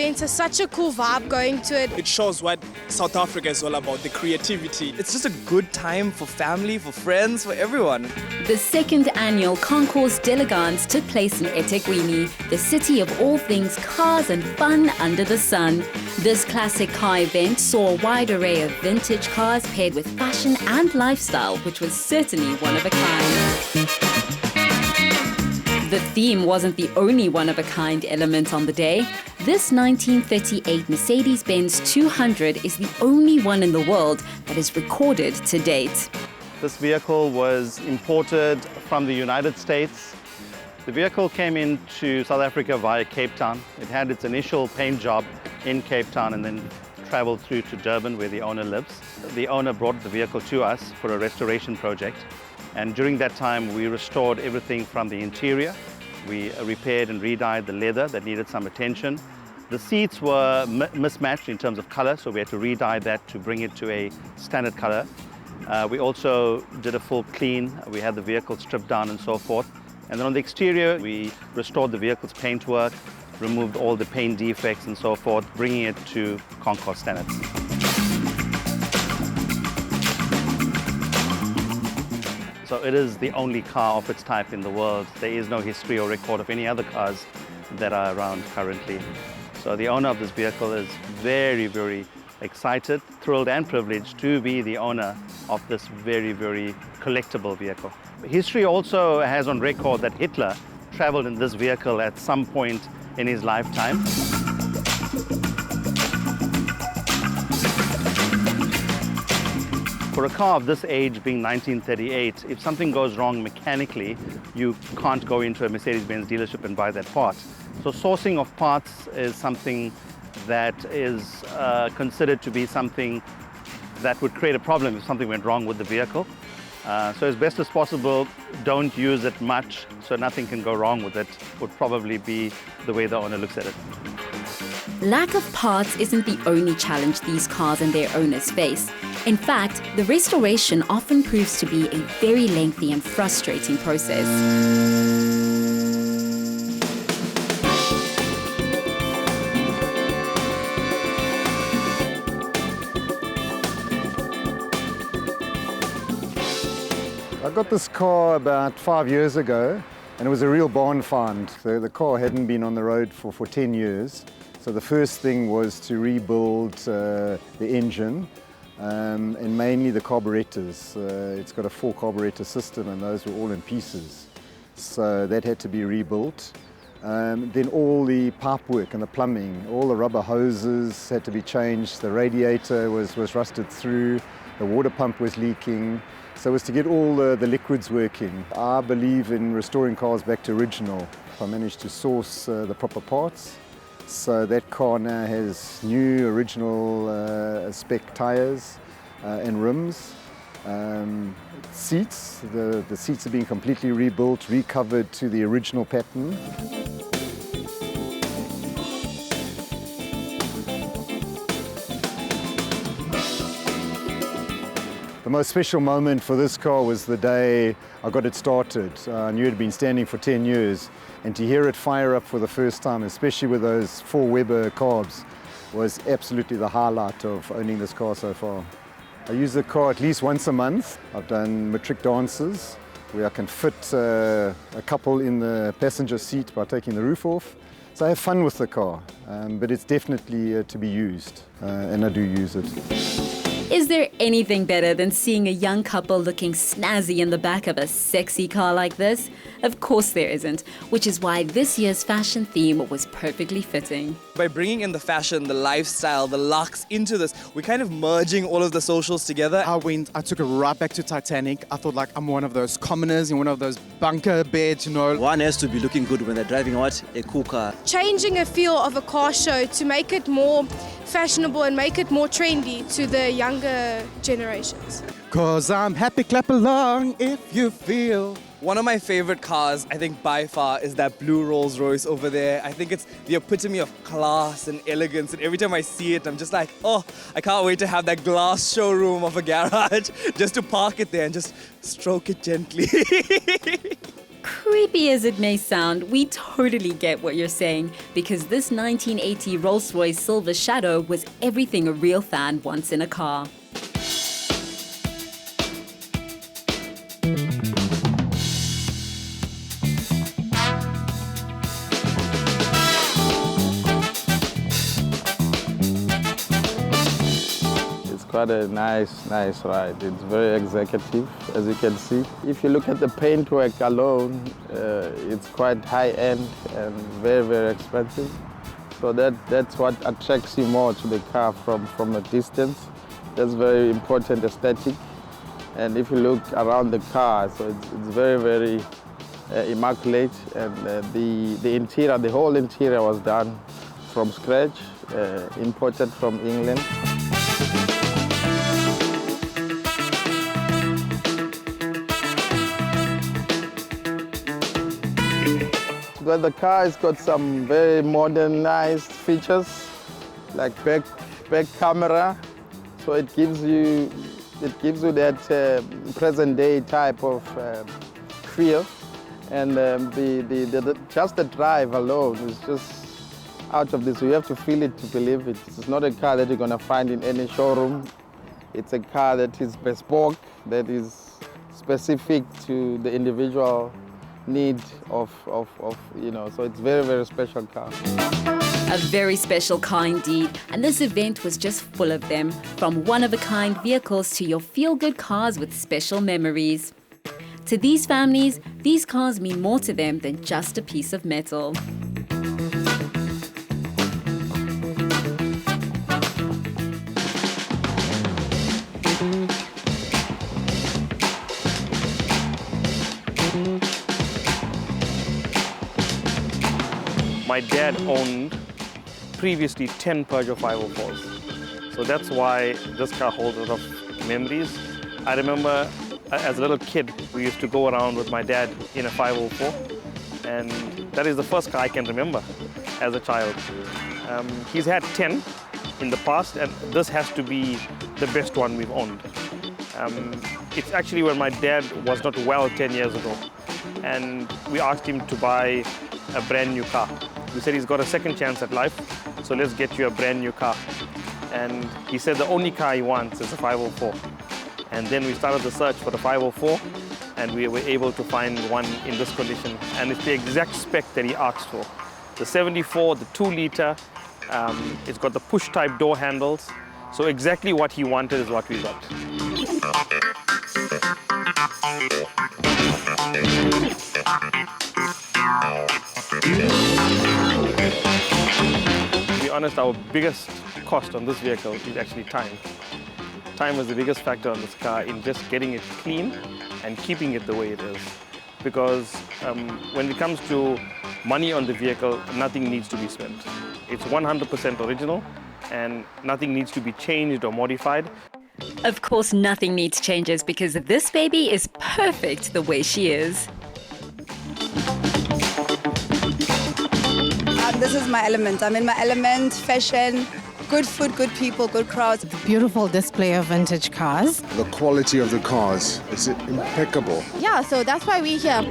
event. It's such a cool vibe going to it. It shows what South Africa is all about, the creativity. It's just a good time for family, for friends, for everyone. The second annual Concours d'Elegance took place in eThekwini, the city of all things cars and fun under the sun. This classic car event saw a wide array of vintage cars paired with fashion and lifestyle, which was certainly one of a kind. The theme wasn't the only one-of-a-kind element on the day. This 1938 Mercedes-Benz 200 is the only one in the world that is recorded to date. This vehicle was imported from the United States. The vehicle came into South Africa via Cape Town. It had its initial paint job in Cape Town and then traveled through to Durban, where the owner lives. The owner brought the vehicle to us for a restoration project. And during that time, we restored everything from the interior. We repaired and re-dyed the leather that needed some attention. The seats were mismatched in terms of color, so we had to re-dye that to bring it to a standard color. We also did a full clean. We had the vehicle stripped down and so forth. And then on the exterior, we restored the vehicle's paintwork, removed all the paint defects and so forth, bringing it to Concours standards. So it is the only car of its type in the world. There is no history or record of any other cars that are around currently. So the owner of this vehicle is very, very excited, thrilled and privileged to be the owner of this very, very collectible vehicle. History also has on record that Hitler traveled in this vehicle at some point in his lifetime. For a car of this age, being 1938, if something goes wrong mechanically, you can't go into a Mercedes-Benz dealership and buy that part. So sourcing of parts is something that is considered to be something that would create a problem if something went wrong with the vehicle. So as best as possible, don't use it much so nothing can go wrong with it, would probably be the way the owner looks at it. Lack of parts isn't the only challenge these cars and their owners face. In fact, the restoration often proves to be a very lengthy and frustrating process. I got this car about 5 years ago, and it was a real barn find. The car hadn't been on the road for 10 years. So the first thing was to rebuild the engine and mainly the carburetors. It's got a 4-carburetor system and those were all in pieces. So that had to be rebuilt. Then all the pipework and the plumbing, all the rubber hoses had to be changed. The radiator was rusted through, the water pump was leaking. So it was to get all the liquids working. I believe in restoring cars back to original. I managed to source the proper parts. So that car now has new original spec tyres and rims. Seats, the seats are being completely rebuilt, recovered to the original pattern. The most special moment for this car was the day I got it started. I knew it had been standing for 10 years, and to hear it fire up for the first time, especially with those 4 Weber carbs, was absolutely the highlight of owning this car so far. I use the car at least once a month. I've done matric dances where I can fit a couple in the passenger seat by taking the roof off. So I have fun with the car, but it's definitely to be used, and I do use it. Is there anything better than seeing a young couple looking snazzy in the back of a sexy car like this? Of course there isn't, which is why this year's fashion theme was perfectly fitting. By bringing in the fashion, the lifestyle, the lux into this, we're kind of merging all of the socials together. I took it right back to Titanic. I thought like I'm one of those commoners in one of those bunker beds, you know. One has to be looking good when they're driving what? A cool car. Changing a feel of a car show to make it more fashionable and make it more trendy to the younger generations. 'Cause I'm happy, clap along if you feel. One of my favorite cars, I think by far, is that blue Rolls Royce over there. I think it's the epitome of class and elegance, and every time I see it, I'm just like, oh, I can't wait to have that glass showroom of a garage just to park it there and just stroke it gently. Creepy as it may sound, we totally get what you're saying, because this 1980 Rolls-Royce Silver Shadow was everything a real fan wants in a car. Quite a nice ride. It's very executive, as you can see. If you look at the paintwork alone, it's quite high-end and very expensive. So that's what attracts you more to the car from a distance. That's very important aesthetic. And if you look around the car, so it's very immaculate. And the interior, the whole interior was done from scratch, imported from England. But the car has got some very modernized features, like back camera. So it gives you that present-day type of feel, and just the drive alone is just out of this. You have to feel it to believe it. It's not a car that you're going to find in any showroom. It's a car that is bespoke, that is specific to the individual need of so it's very special car. A very special car indeed, and this event was just full of them, from one-of-a-kind vehicles to your feel-good cars with special memories. To these families, these cars mean more to them than just a piece of metal. My dad owned previously 10 Peugeot 504s. So that's why this car holds a lot of memories. I remember as a little kid, we used to go around with my dad in a 504. And that is the first car I can remember as a child. He's had 10 in the past, and this has to be the best one we've owned. It's actually when my dad was not well 10 years ago. And we asked him to buy a brand new car. We said he's got a second chance at life, so let's get you a brand new car. And he said the only car he wants is a 504. And then we started the search for the 504, and we were able to find one in this condition. And it's the exact spec that he asked for. The 74, the 2-liter, it's got the push-type door handles. So exactly what he wanted is what we got. To be honest, our biggest cost on this vehicle is actually time. Time was the biggest factor on this car in just getting it clean and keeping it the way it is. Because when it comes to money on the vehicle, nothing needs to be spent. It's 100% original and nothing needs to be changed or modified. Of course, nothing needs changes because this baby is perfect the way she is. This is my element. I'm in my element, fashion, good food, good people, good crowds. Beautiful display of vintage cars. The quality of the cars is impeccable. Yeah, so that's why we're here.